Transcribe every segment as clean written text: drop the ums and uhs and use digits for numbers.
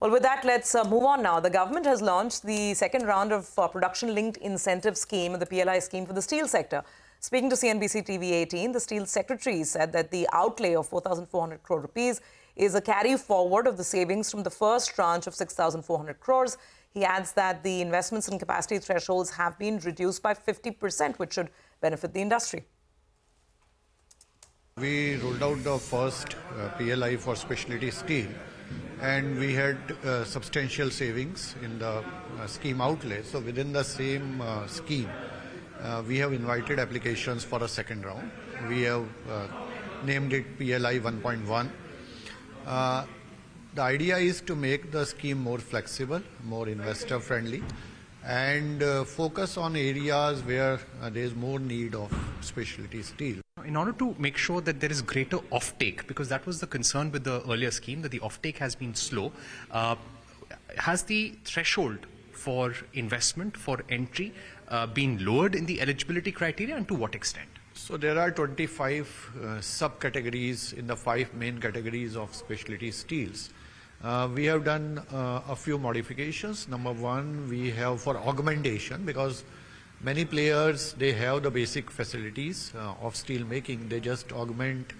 Well, with that, let's move on now. The government has launched the second round of production-linked incentive scheme, the PLI scheme for the steel sector. Speaking to CNBC-TV18, the steel secretary said that the outlay of 4,400 crore rupees is a carry forward of the savings from the first tranche of 6,400 crores. He adds that the investments in capacity thresholds have been reduced by 50%, which should benefit the industry. We rolled out the first PLI for specialty steel, and we had substantial savings in the scheme outlay. So within the same scheme, we have invited applications for a second round. We have named it PLI 1.1. The idea is to make the scheme more flexible, more investor friendly, and focus on areas where there is more need of specialty steel. In order to make sure that there is greater offtake, because that was the concern with the earlier scheme, that the offtake has been slow, has the threshold for investment, for entry, been lowered in the eligibility criteria, and to what extent? So there are 25 subcategories in the 5 main categories of specialty steels. We have done a few modifications. Number one, we have for augmentation, because many players, they have the basic facilities of steel making. They just augment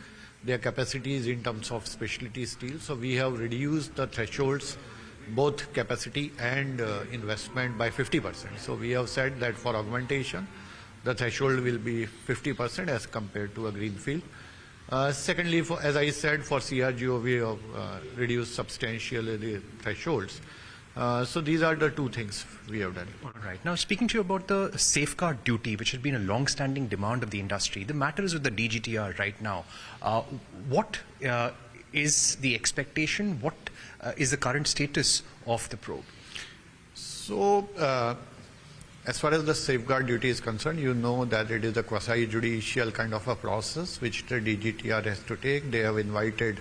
their capacities in terms of specialty steel. So we have reduced the thresholds, both capacity and investment, by 50%. So we have said that for augmentation, the threshold will be 50% as compared to a greenfield. Secondly, as I said, for CRGO, we have reduced substantially the thresholds. So these are the two things we have done. All right. Now, speaking to you about the safeguard duty, which has been a long-standing demand of the industry, the matter is with the DGTR right now. What is the expectation? What is the current status of the probe? So, as far as the safeguard duty is concerned, you know that it is a quasi-judicial kind of a process which the DGTR has to take. They have invited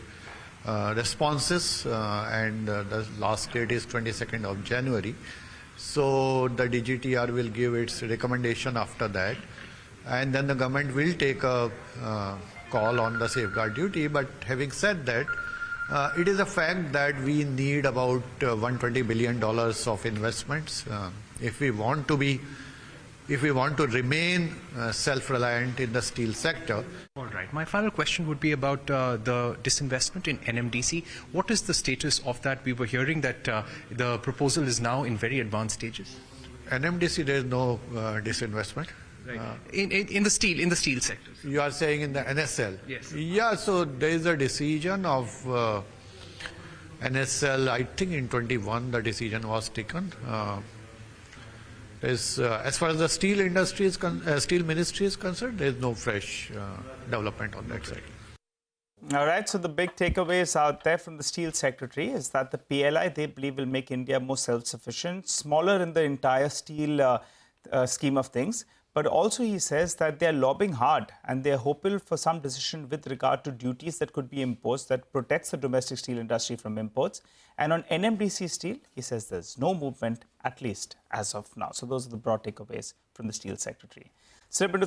responses and the last date is 22nd of January. So the DGTR will give its recommendation after that, and then the government will take a call on the safeguard duty. But having said that, it is a fact that we need about $120 billion of investments if we want to remain self-reliant in the steel sector. All right. My final question would be about the disinvestment in NMDC. What is the status of that? We were hearing that the proposal is now in very advanced stages. NMDC, there is no disinvestment. Right. In the steel sector. You are saying in the NSL? Yes. Yeah, so there is a decision of NSL, I think in 21 the decision was taken. As far as the steel industry is steel ministry is concerned, there is no fresh development on that side. All right, so the big takeaways out there from the steel secretary is that the PLI, they believe, will make India more self-sufficient, smaller in the entire steel scheme of things. But also he says that they're lobbying hard and they're hopeful for some decision with regard to duties that could be imposed that protects the domestic steel industry from imports. And on NMDC Steel, he says there's no movement, at least as of now. So those are the broad takeaways from the steel secretary. Slip into